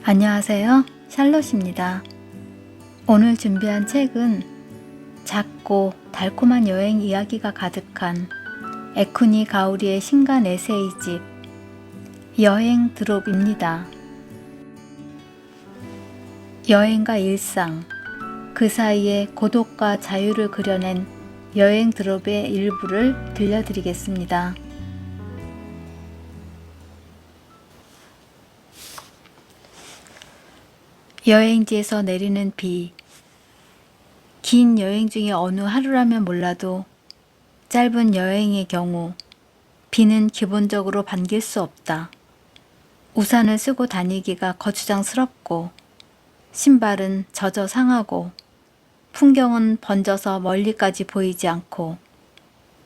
안녕하세요. 샬롯입니다. 오늘 준비한 책은 작고 달콤한 여행 이야기가 가득한 에쿠니 가오리의 신간 에세이집 여행 드롭입니다. 여행과 일상, 그 사이에 고독과 자유를 그려낸 여행 드롭의 일부를 들려드리겠습니다. 여행지에서 내리는 비. 긴 여행 중에 어느 하루라면 몰라도 짧은 여행의 경우 비는 기본적으로 반길 수 없다. 우산을 쓰고 다니기가 거추장스럽고 신발은 젖어 상하고 풍경은 번져서 멀리까지 보이지 않고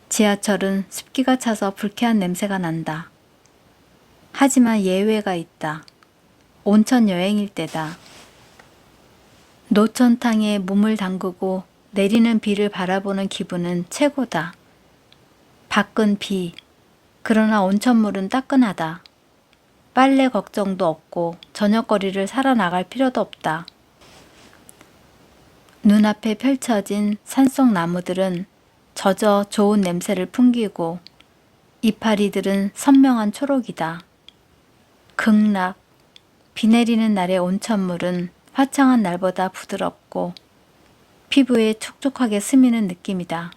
지하철은 습기가 차서 불쾌한 냄새가 난다. 하지만 예외가 있다. 온천 여행일 때다. 노천탕에 몸을 담그고 내리는 비를 바라보는 기분은 최고다. 밖은 비, 그러나 온천물은 따끈하다. 빨래 걱정도 없고 저녁거리를 사러 나갈 필요도 없다. 눈앞에 펼쳐진 산속 나무들은 젖어 좋은 냄새를 풍기고 이파리들은 선명한 초록이다. 극락, 비 내리는 날의 온천물은 화창한 날보다 부드럽고 피부에 촉촉하게 스미는 느낌이다.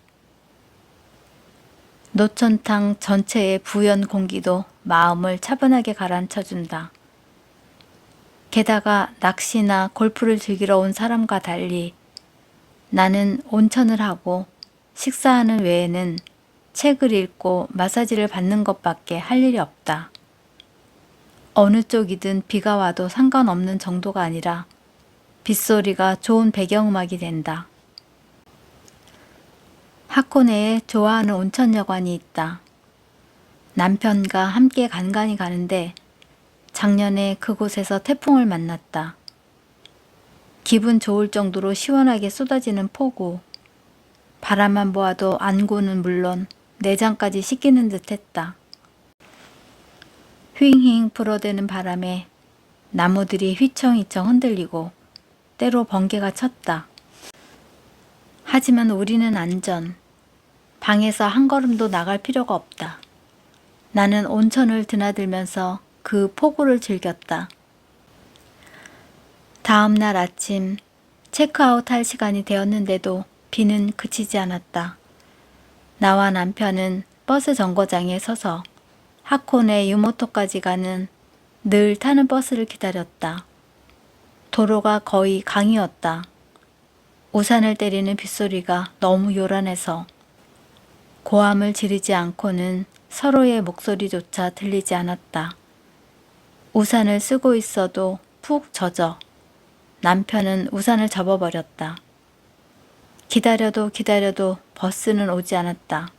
노천탕 전체의 부연 공기도 마음을 차분하게 가라앉혀준다. 게다가 낚시나 골프를 즐기러 온 사람과 달리 나는 온천을 하고 식사하는 외에는 책을 읽고 마사지를 받는 것밖에 할 일이 없다. 어느 쪽이든 비가 와도 상관없는 정도가 아니라 빗소리가 좋은 배경음악이 된다. 하코네에 좋아하는 온천여관이 있다. 남편과 함께 간간히 가는데 작년에 그곳에서 태풍을 만났다. 기분 좋을 정도로 시원하게 쏟아지는 폭우. 바람만 보아도 안구는 물론 내장까지 씻기는 듯 했다. 휘잉휘잉 불어대는 바람에 나무들이 휘청휘청 흔들리고 때로 번개가 쳤다. 하지만 우리는 안전. 방에서 한 걸음도 나갈 필요가 없다. 나는 온천을 드나들면서 그 폭우를 즐겼다. 다음 날 아침 체크아웃 할 시간이 되었는데도 비는 그치지 않았다. 나와 남편은 버스 정거장에 서서 하코네 유모토까지 가는 늘 타는 버스를 기다렸다. 도로가 거의 강이었다. 우산을 때리는 빗소리가 너무 요란해서 고함을 지르지 않고는 서로의 목소리조차 들리지 않았다. 우산을 쓰고 있어도 푹 젖어 남편은 우산을 접어버렸다. 기다려도 기다려도 버스는 오지 않았다.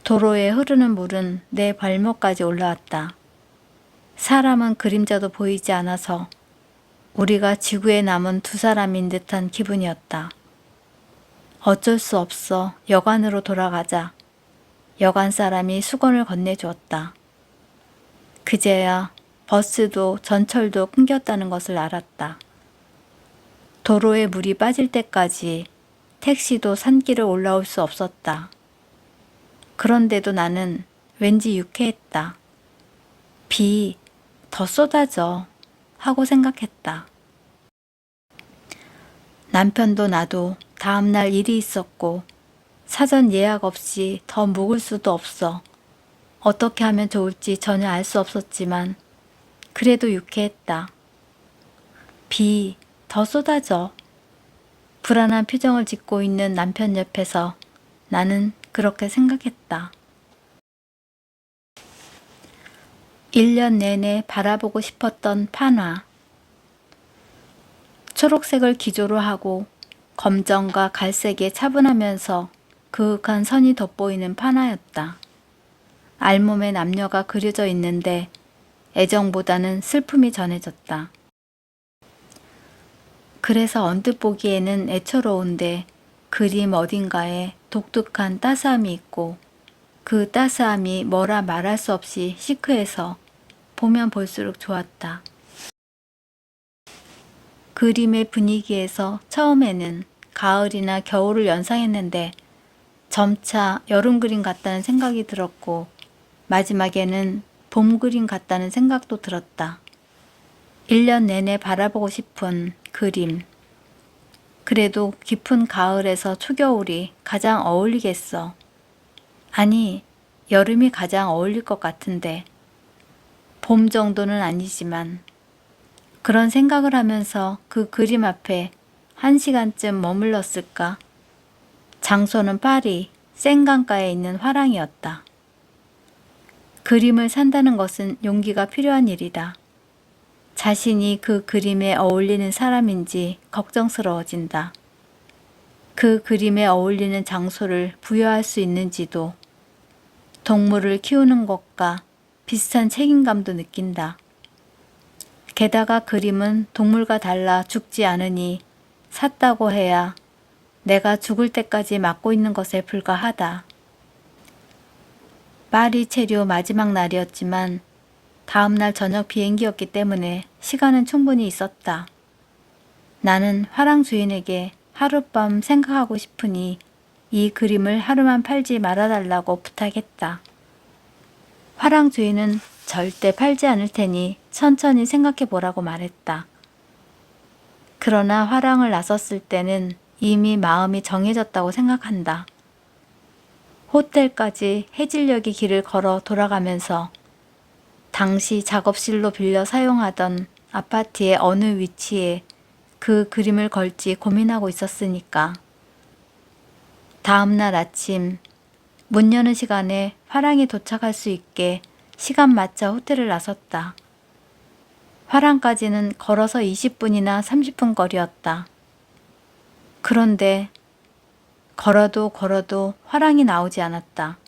도로에 흐르는 물은 내 발목까지 올라왔다. 사람은 그림자도 보이지 않아서 우리가 지구에 남은 두 사람인 듯한 기분이었다. 어쩔 수 없어 여관으로 돌아가자. 여관 사람이 수건을 건네주었다. 그제야 버스도 전철도 끊겼다는 것을 알았다. 도로에 물이 빠질 때까지 택시도 산길을 올라올 수 없었다. 그런데도 나는 왠지 유쾌했다. 비 더 쏟아져 하고 생각했다. 남편도 나도 다음날 일이 있었고 사전 예약 없이 더 묵을 수도 없어 어떻게 하면 좋을지 전혀 알 수 없었지만 그래도 유쾌했다. 비 더 쏟아져. 불안한 표정을 짓고 있는 남편 옆에서 나는 그렇게 생각했다. 1년 내내 바라보고 싶었던 판화. 초록색을 기조로 하고 검정과 갈색에 차분하면서 그윽한 선이 돋보이는 판화였다. 알몸에 남녀가 그려져 있는데 애정보다는 슬픔이 전해졌다. 그래서 언뜻 보기에는 애처로운데 그림 어딘가에 독특한 따스함이 있고 그 따스함이 뭐라 말할 수 없이 시크해서 보면 볼수록 좋았다. 그림의 분위기에서 처음에는 가을이나 겨울을 연상했는데 점차 여름 그림 같다는 생각이 들었고 마지막에는 봄 그림 같다는 생각도 들었다. 1년 내내 바라보고 싶은 그림. 그래도 깊은 가을에서 초겨울이 가장 어울리겠어. 아니, 여름이 가장 어울릴 것 같은데. 봄 정도는 아니지만. 그런 생각을 하면서 그 그림 앞에 1시간쯤 머물렀을까? 장소는 파리, 센강가에 있는 화랑이었다. 그림을 산다는 것은 용기가 필요한 일이다. 자신이 그 그림에 어울리는 사람인지 걱정스러워진다. 그 그림에 어울리는 장소를 부여할 수 있는지도, 동물을 키우는 것과 비슷한 책임감도 느낀다. 게다가 그림은 동물과 달라 죽지 않으니 샀다고 해야 내가 죽을 때까지 맡고 있는 것에 불과하다. 파리 체류 마지막 날이었지만 다음날 저녁 비행기였기 때문에 시간은 충분히 있었다. 나는 화랑 주인에게 하룻밤 생각하고 싶으니 이 그림을 하루만 팔지 말아달라고 부탁했다. 화랑 주인은 절대 팔지 않을 테니 천천히 생각해 보라고 말했다. 그러나 화랑을 나섰을 때는 이미 마음이 정해졌다고 생각한다. 호텔까지 해질녘의 길을 걸어 돌아가면서 당시 작업실로 빌려 사용하던 아파트의 어느 위치에 그 그림을 걸지 고민하고 있었으니까. 다음 날 아침 문 여는 시간에 화랑이 도착할 수 있게 시간 맞춰 호텔을 나섰다. 화랑까지는 걸어서 20분이나 30분 거리였다. 그런데 걸어도 화랑이 나오지 않았다.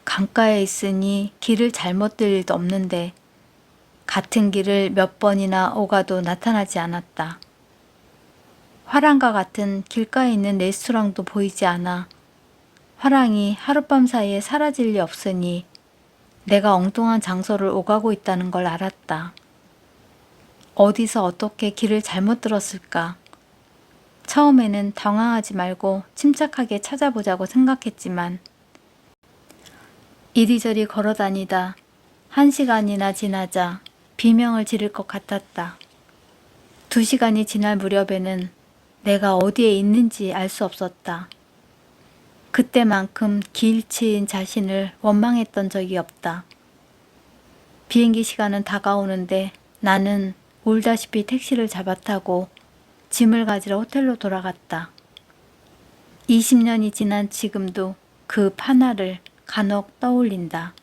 강가에 있으니 길을 잘못 들 일도 없는데 같은 길을 몇 번이나 오가도 나타나지 않았다. 화랑과 같은 길가에 있는 레스토랑도 보이지 않아 화랑이 하룻밤 사이에 사라질 리 없으니 내가 엉뚱한 장소를 오가고 있다는 걸 알았다. 어디서 어떻게 길을 잘못 들었을까? 처음에는 당황하지 말고 침착하게 찾아보자고 생각했지만 이리저리 걸어다니다 1시간이나 지나자 비명을 지를 것 같았다. 2시간이 지날 무렵에는 내가 어디에 있는지 알 수 없었다. 그때만큼 길치인 자신을 원망했던 적이 없다. 비행기 시간은 다가오는데 나는 울다시피 택시를 잡아타고 짐을 가지러 호텔로 돌아갔다. 20년이 지난 지금도 그 판화를 간혹 떠올린다.